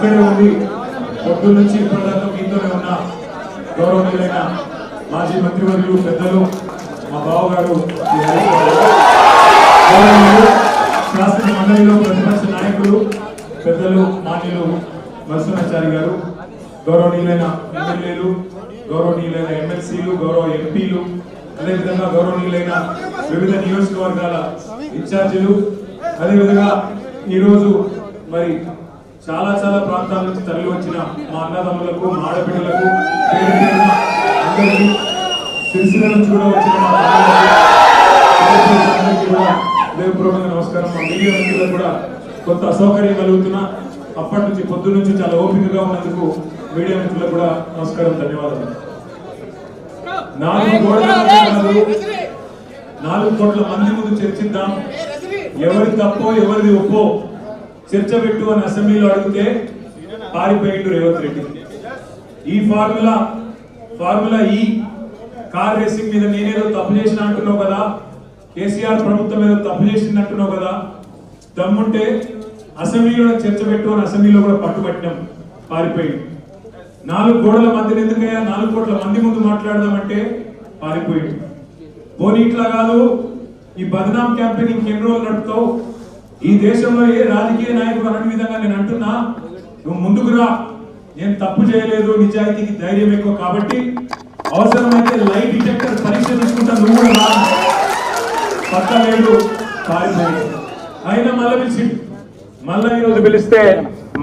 ఇక్కడే ఉంది. పొద్దు నుంచి ఇప్పటిదాకా మీతోనే ఉన్న గౌరవనీయులైన మాజీ మంత్రివర్యులు పెద్దలు మా బావగారు శాసన మండలిలో ప్రతిపక్ష నాయకులు పెద్దలు మాన్యులు నరసింహాచారి గారు, గౌరవనీయులైన ఎమ్మెల్యేలు, గౌరవనీయులైన ఎమ్మెల్సీలు, గౌరవ ఎంపీలు, అదేవిధంగా గౌరవనీయులైన వివిధ నియోజకవర్గాల ఇన్ఛార్జీలు, అదేవిధంగా ఈరోజు మరి చాలా చాలా ప్రాంతాల నుంచి తరలి వచ్చిన మా అన్నదమ్ములకు, మా ఆడబిడ్డలకు, అందరికీ సిరిసిల్ల నుంచి కూడా వచ్చిన మా అందరికీ కూడా హృదయపూర్వకంగా నమస్కారం. మా మీడియా మిత్రులకు కూడా కొంత అసౌకర్యం కలుగుతున్నా అప్పటి నుంచి పొద్దు నుంచి చాలా ఓపికగా ఉన్నందుకు మీడియా మిత్రులకు కూడా నమస్కారం, ధన్యవాదాలు. 4 కోట్ల మంది ముందు చర్చిద్దాం, ఎవరి తప్పో ఎవరిది ఒప్పో చర్చ పెట్టు అని అసెంబ్లీలో అడిగితే పారిపోయిండు రేవంత్ రెడ్డి. ఈ ఫార్ములా ఈ కార్ రేసింగ్ మీద నేనేదో తప్పు చేసిన అంటున్నావు కదా, కేసీఆర్ ప్రభుత్వం ఏదో తప్పు చేసింది అంటున్నావు కదా, దమ్ముంటే అసెంబ్లీలో చర్చ పెట్టు అని అసెంబ్లీలో కూడా పట్టుబట్టినాం, పారిపోయింది. 4 కోట్ల మందిని ఎందుకయ్యా 4 కోట్ల మంది ముందు మాట్లాడదామంటే పారిపోయింది. పోనీ ఇట్లా కాదు, ఈ బదనాం క్యాంపెయిన్ ఇంకెన్ని రోజులు నడుపుతావు, ఈ దేశంలో ఏ రాజకీయ నాయకుడు అన్న విధంగా నేను అంటున్నా, నువ్వు ముందుకు రా, నేను తప్పు చేయలేదు, నిజాయితీకి ధైర్యం ఎక్కువ కాబట్టి అవసరమైతే లైట్ డిటెక్టర్ పరీక్ష తీసుకుంటా, నువ్వు కూడా రా, పక్క లేదు, పారిపోయాడు. అయినా మళ్ళీ పిలిచిండు, మళ్ళా ఈరోజు పిలిస్తే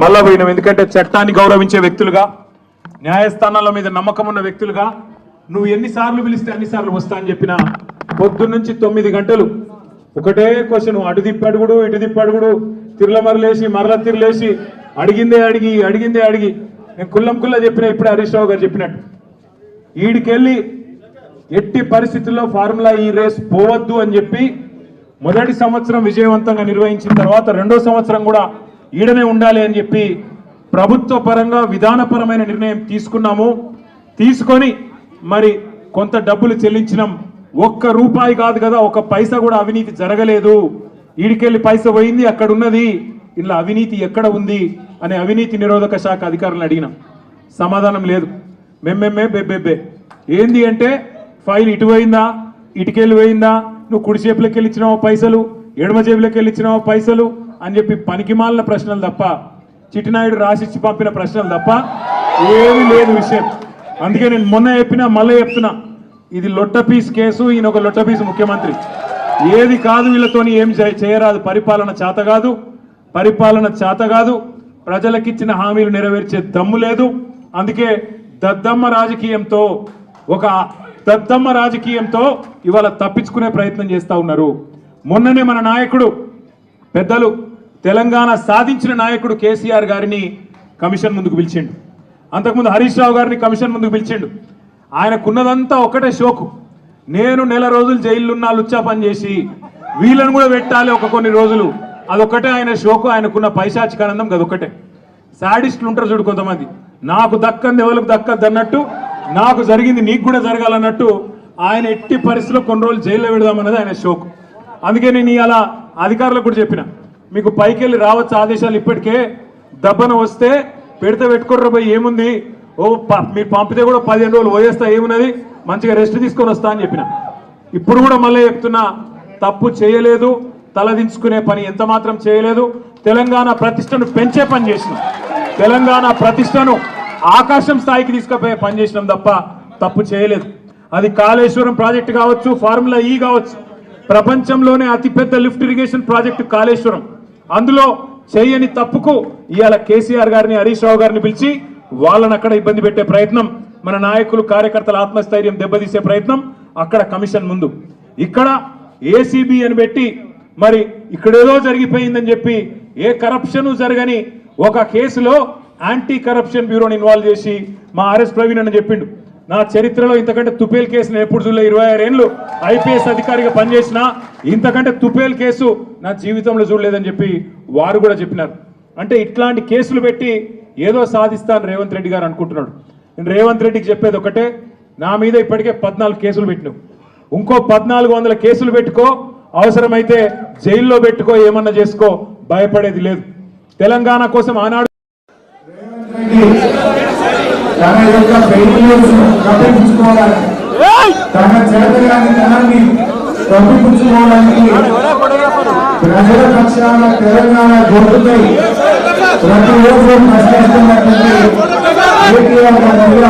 మళ్ళా పోయినాం. ఎందుకంటే చట్టాన్ని గౌరవించే వ్యక్తులుగా, న్యాయస్థానాల మీద నమ్మకం ఉన్న వ్యక్తులుగా నువ్వు ఎన్నిసార్లు పిలిస్తే అన్నిసార్లు వస్తా అని చెప్పిన పొద్దున్నుంచి 9 గంటలు ఒకటే క్వశ్చన్, అటు తిప్పడుగుడు ఇటు తిప్పడుగుడు, తిరులమరలేసి మరల తిరలేసి అడిగిందే అడిగి నేను కుల్లా చెప్పిన, ఇప్పుడే హరీష్ రావు గారు చెప్పినట్టు ఈడికెళ్ళి ఎట్టి పరిస్థితుల్లో ఫార్ములా ఈ రేస్ పోవద్దు అని చెప్పి మొదటి సంవత్సరం విజయవంతంగా నిర్వహించిన తర్వాత 2వ సంవత్సరం కూడా ఈడనే ఉండాలి అని చెప్పి ప్రభుత్వ పరంగా విధానపరమైన నిర్ణయం తీసుకున్నాము. తీసుకొని మరి కొంత డబ్బులు చెల్లించినాం. 1 రూపాయి కాదు కదా, 1 పైసా కూడా అవినీతి జరగలేదు. ఈడికెళ్ళి పైసా పోయింది, అక్కడ ఉన్నది, ఇలా అవినీతి ఎక్కడ ఉంది అనే అవినీతి నిరోధక శాఖ అధికారులను అడిగినాం, సమాధానం లేదు. బెబ్బెబ్బే ఏంది అంటే ఫైల్ ఇటు పోయిందా, ఇటుకెళ్ళి పోయిందా, నువ్వు కుడి చేపులకి వెళ్ళి ఇచ్చినావో పైసలు, ఎడమ చేపులకి వెళ్ళి ఇచ్చినావో పైసలు అని చెప్పి పనికిమాలిన ప్రశ్నలు తప్ప, చిట్టినాయుడు రాసిచ్చి పంపిన ప్రశ్నలు తప్ప ఏమీ లేదు విషయం. అందుకే నేను మొన్న చెప్పినా మళ్ళీ చెప్తున్నా, ఇది లొట్టపీస్ కేసు, ఈయన ఒక లొట్టపీస్ ముఖ్యమంత్రి. ఏది కాదు వీళ్ళతోని ఏం చేయరాదు, పరిపాలన చేత కాదు, ప్రజలకిచ్చిన హామీలు నెరవేర్చే దమ్ము లేదు. అందుకే దద్దమ్మ రాజకీయంతో ఇవాళ తప్పించుకునే ప్రయత్నం చేస్తూ ఉన్నారు. మొన్ననే మన నాయకుడు పెద్దలు తెలంగాణ సాధించిన నాయకుడు కేసీఆర్ గారిని కమిషన్ ముందుకు పిలిచిండు, అంతకుముందు హరీష్ రావు గారిని కమిషన్ ముందుకు పిలిచిండు. ఆయనకున్నదంతా ఒకటే షోకు, నేను నెల రోజులు జైలున్నా లుచ్చా పని చేసి వీళ్ళను కూడా పెట్టాలి కొన్ని రోజులు, అదొక్కటే ఆయన షోకు. ఆయనకున్న పైశాచికానందం అదొక్కటే. సాడిస్టులు ఉంటారు చూడు కొంతమంది, నాకు దక్కంది ఎవరికి దక్కద్దు అన్నట్టు, నాకు జరిగింది నీకు కూడా జరగాలన్నట్టు ఆయన ఎట్టి పరిస్థితుల్లో కొన్ని రోజులు జైల్లో పెడదామన్నది ఆయన షోకు. అందుకే నేను ఇలా అధికారులకు కూడా చెప్పిన, మీకు పైకి వెళ్ళి రావచ్చు ఆదేశాలు, ఇప్పటికే దబ్బన వస్తే పెడితే పెట్టుకోర్ర పోయి ఏముంది, మీరు పంపితే కూడా 15 రోజులు పోయేస్తా, ఏమున్నది, మంచిగా రెస్ట్ తీసుకొని వస్తా అని చెప్పిన. ఇప్పుడు కూడా మళ్ళీ చెప్తున్నా, తప్పు చేయలేదు, తలదించుకునే పని ఎంత మాత్రం చేయలేదు. తెలంగాణ ప్రతిష్టను పెంచే పని చేసినాం, తెలంగాణ ప్రతిష్టను ఆకాశం స్థాయికి తీసుకుపోయే పని చేసినాం తప్ప తప్పు చేయలేదు. అది కాళేశ్వరం ప్రాజెక్టు కావచ్చు, ఫార్ములా ఈ కావచ్చు, ప్రపంచంలోనే అతిపెద్ద లిఫ్ట్ ఇరిగేషన్ ప్రాజెక్టు కాళేశ్వరం. అందులో చేయని తప్పుకు ఇవాళ కేసీఆర్ గారిని, హరీష్ రావు గారిని పిలిచి వాళ్ళని అక్కడ ఇబ్బంది పెట్టే ప్రయత్నం, మన నాయకులు కార్యకర్తల ఆత్మస్థైర్యం దెబ్బతీసే ప్రయత్నం అక్కడ కమిషన్ ముందు. ఇక్కడ ఏసీబీ అని పెట్టి మరి ఇక్కడేదో జరిగిపోయిందని చెప్పి ఏ కరప్షన్ జరగని ఒక కేసులో యాంటీ కరప్షన్ బ్యూరోని ఇన్వాల్వ్ చేసి మా ఆర్ఎస్ ప్రవీణ్ అని చెప్పిండు, నా చరిత్రలో ఇంతకంటే తుపేల్ కేసును ఎప్పుడు చూడలే, 26 ఏళ్ళు ఐపీఎస్ అధికారిగా పనిచేసిన ఇంతకంటే తుపేల్ కేసు నా జీవితంలో చూడలేదని చెప్పి వారు కూడా చెప్పినారు. అంటే ఇట్లాంటి కేసులు పెట్టి ఏదో సాధిస్తాను రేవంత్ రెడ్డి గారు అనుకుంటున్నాడు. నేను రేవంత్ రెడ్డికి చెప్పేది ఒకటే, నా మీద ఇప్పటికే 14 కేసులు పెట్టినావు, ఇంకో 1400 కేసులు పెట్టుకో, అవసరమైతే జైల్లో పెట్టుకో, ఏమన్నా చేసుకో, భయపడేది లేదు. తెలంగాణ కోసం ఆనాడు తన యొక్క ఫెయిల్యూర్స్ కప్పిపుచ్చుకోవడానికి, తన చేతగాని తనాన్ని కప్పిపుచ్చుకోవడానికి ప్రజల పక్షాన తెలంగాణ గొంతుకై ప్రతిరోజు ప్రశ్నిస్తున్నటువంటి కేటీఆర్ గారి మీద